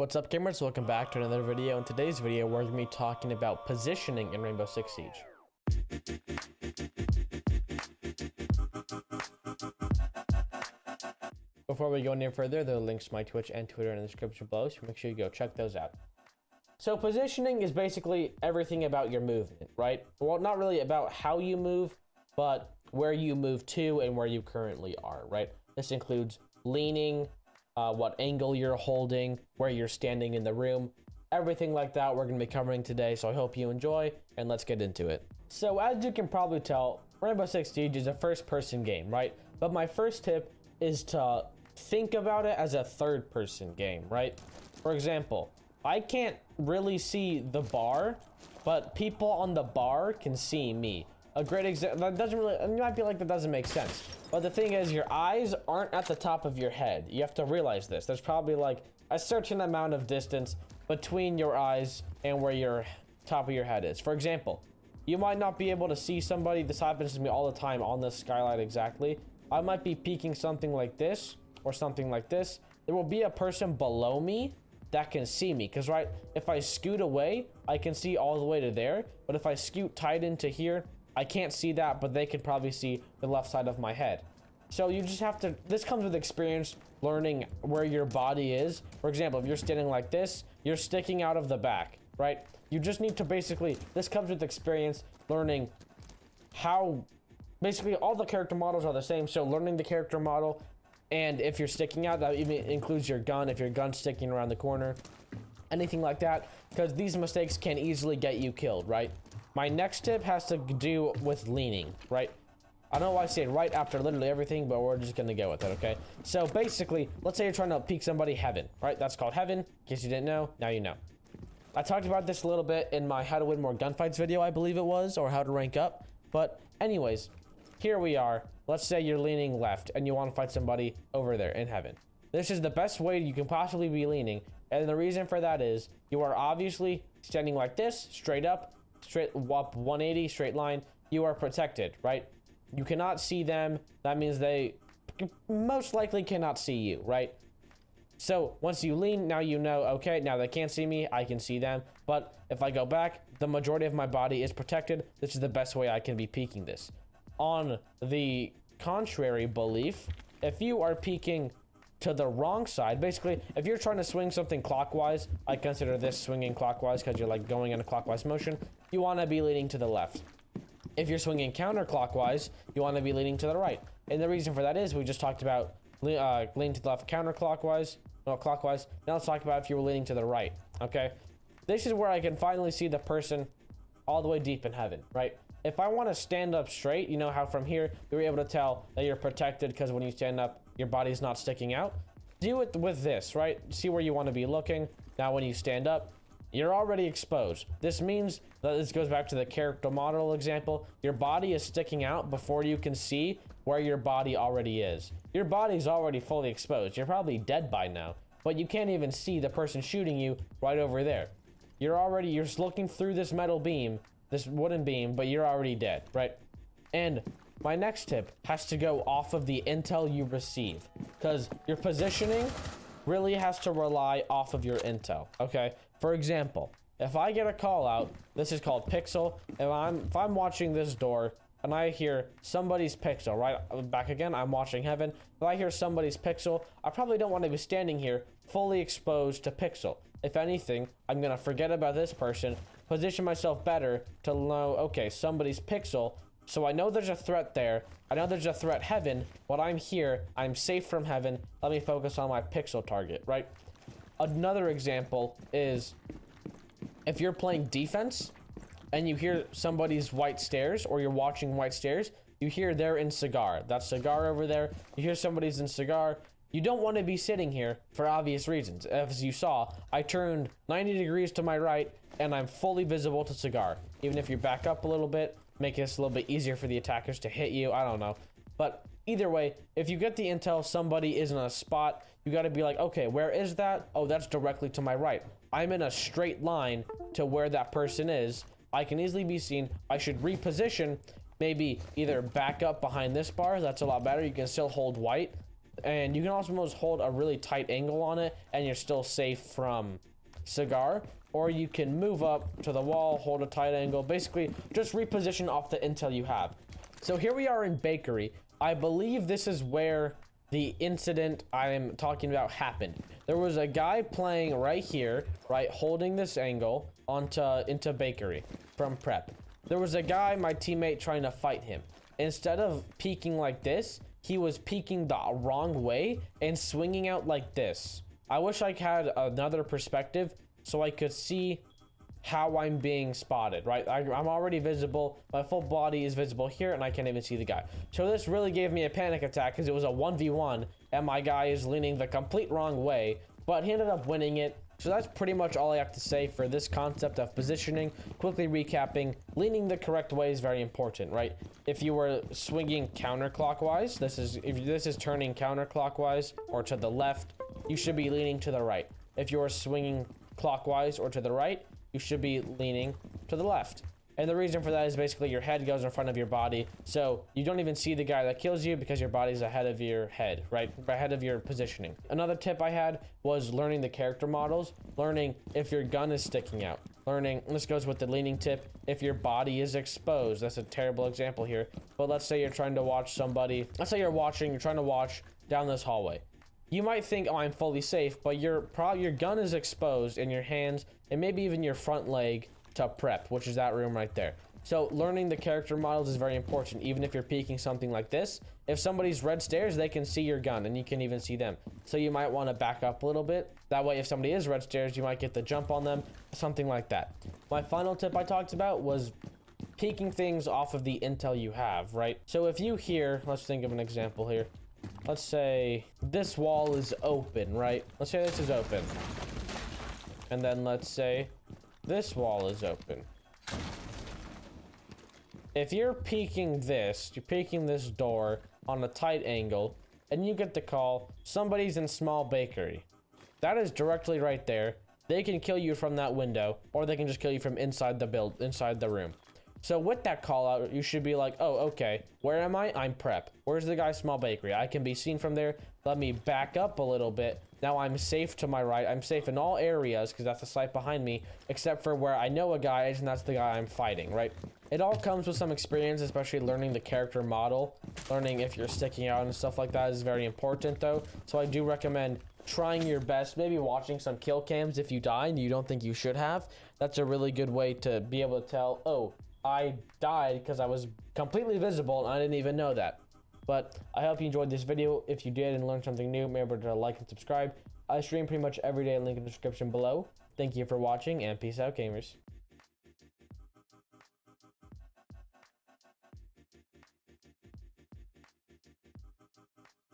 What's up, gamers? Welcome back to another video. In today's video, we're going to be talking about positioning in Rainbow Six Siege. Before we go any further, there are links to my Twitch and Twitter in the description below, so make sure you go check those out. So positioning is basically everything about your movement, right? Well, not really about how you move, but where you move to and where you currently are, right? This includes leaning, what angle you're holding, where you're standing in the room, everything like that we're going to be covering today. So I hope you enjoy, and let's get into it. So as you can probably tell, Rainbow Six Siege is a first-person game, right? But my first tip is to think about it as a third-person game, right? For example, I can't really see the bar, but people on the bar can see me. A great example, that doesn't really, you might be like, that doesn't make sense. But the thing is, your eyes aren't at the top of your head. You have to realize this. There's probably like a certain amount of distance between your eyes and where your top of your head is. For example, you might not be able to see somebody. This happens to me all the time on the skylight exactly. I might be peeking something like this or something like this. There will be a person below me that can see me, because right, if I scoot away, I can see all the way to there. But if I scoot tight into here, I can't see that, but they could probably see the left side of my head. So you just have to, this comes with experience, learning where your body is. For example, if you're standing like this, you're sticking out of the back, right? You just need to basically, this comes with experience, learning how, basically all the character models are the same. So learning the character model, and if you're sticking out, that even includes your gun, if your gun's sticking around the corner, anything like that, because these mistakes can easily get you killed, right? My next tip has to do with leaning, right? I don't know why I say it right after literally everything, but we're just gonna go with it, okay? So basically, let's say you're trying to peek somebody heaven, right? That's called heaven. In case you didn't know, now you know. I talked about this a little bit in my how to win more gunfights video, I believe it was, or how to rank up. But anyways, here we are. Let's say you're leaning left and you want to fight somebody over there in heaven. This is the best way you can possibly be leaning. And the reason for that is you are obviously standing like this, straight up 180, straight line. You are protected, right? You cannot see them. That means they most likely cannot see you, right? So once you lean, now you know, okay, now they can't see me, I can see them. But if I go back, the majority of my body is protected. This is the best way I can be peeking this. On the contrary belief, if you are peeking to the wrong side, basically, if you're trying to swing something clockwise, I consider this swinging clockwise because you're like going in a clockwise motion, you want to be leaning to the left. If you're swinging counterclockwise, you want to be leaning to the right. And the reason for that is we just talked about leaning to the left counterclockwise, no, clockwise. Now let's talk about if you were leaning to the right, okay? This is where I can finally see the person all the way deep in heaven, right? If I want to stand up straight, you know how from here, you're able to tell that you're protected because when you stand up, your body's not sticking out. Do it with this, right? See where you want to be looking. Now when you stand up, you're already exposed. This means that this goes back to the character model example. Your body is sticking out before you can see where your body already is. Your body's already fully exposed. You're probably dead by now, but you can't even see the person shooting you right over there. You're just looking through this metal beam, this wooden beam, but you're already dead, right? And my next tip has to go off of the intel you receive, because your positioning really has to rely off of your intel, okay? For example, if I get a call out, this is called pixel. If I'm watching this door and I hear somebody's pixel, right back again, I'm watching heaven. If I hear somebody's pixel, I probably don't want to be standing here fully exposed to pixel. If anything, I'm gonna forget about this person, position myself better to know, okay, somebody's pixel. So I know there's a threat there. I know there's a threat heaven, but I'm here. I'm safe from heaven. Let me focus on my pixel target, right? Another example is if you're playing defense and you hear somebody's white stairs, or you're watching white stairs, you hear they're in cigar. That cigar over there, you hear somebody's in cigar. You don't want to be sitting here for obvious reasons. As you saw, I turned 90 degrees to my right and I'm fully visible to cigar. Even if you back up a little bit, make this a little bit easier for the attackers to hit you. I don't know. But either way, if you get the intel somebody is in a spot, you got to be like, okay, where is that? Oh, that's directly to my right. I'm in a straight line to where that person is. I can easily be seen. I should reposition, maybe either back up behind this bar. That's a lot better. You can still hold white. And you can also almost hold a really tight angle on it and you're still safe from Cigar. Or you can move up to the wall, hold a tight angle, basically just reposition off the intel you have. So here we are in Bakery. I believe this is where the incident I am talking about happened. There was a guy playing right here, right, holding this angle into Bakery from prep. There was a guy, my teammate, trying to fight him. Instead of peeking like this, he was peeking the wrong way and swinging out like this. I wish I had another perspective so I could see how I'm being spotted, right? I'm already visible. My full body is visible here and I can't even see the guy. So this really gave me a panic attack because it was a 1v1 and my guy is leaning the complete wrong way, but he ended up winning it. So that's pretty much all I have to say for this concept of positioning. Quickly recapping, leaning the correct way is very important, right? If you were swinging counterclockwise, if this is turning counterclockwise or to the left, you should be leaning to the right. If you are swinging clockwise or to the right, you should be leaning to the left. And the reason for that is basically your head goes in front of your body, so you don't even see the guy that kills you because your body's ahead of your head, right? Ahead of your positioning. Another tip I had was learning the character models, learning if your gun is sticking out, learning, this goes with the leaning tip, if your body is exposed. That's a terrible example here, but let's say you're trying to watch somebody, let's say you're trying to watch down this hallway. You might think, oh, I'm fully safe, but your gun is exposed in your hands and maybe even your front leg to prep, which is that room right there. So learning the character models is very important, even if you're peeking something like this. If somebody's red stairs, they can see your gun and you can even see them. So you might want to back up a little bit. That way, if somebody is red stairs, you might get the jump on them, something like that. My final tip I talked about was peeking things off of the intel you have, right? So if you hear, let's think of an example here. Let's say this wall is open, right? Let's say this is open. And then let's say this wall is open. If you're peeking this door on a tight angle, and you get the call, somebody's in small bakery. That is directly right there. They can kill you from that window, or they can just kill you from inside the room. So with that call out, you should be like, oh, okay, where am I? I'm prep. Where's the guy's small bakery? I can be seen from there. Let me back up a little bit. Now I'm safe to my right. I'm safe in all areas because that's the site behind me, except for where I know a guy is, and that's the guy I'm fighting, right? It all comes with some experience, especially learning the character model. Learning if you're sticking out and stuff like that is very important though. So I do recommend trying your best, maybe watching some kill cams if you die and you don't think you should have. That's a really good way to be able to tell, oh, I died because I was completely visible and I didn't even know that. But I hope you enjoyed this video. If you did and learned something new, remember to like and subscribe. I stream pretty much every day, link in the description below. Thank you for watching and peace out, gamers.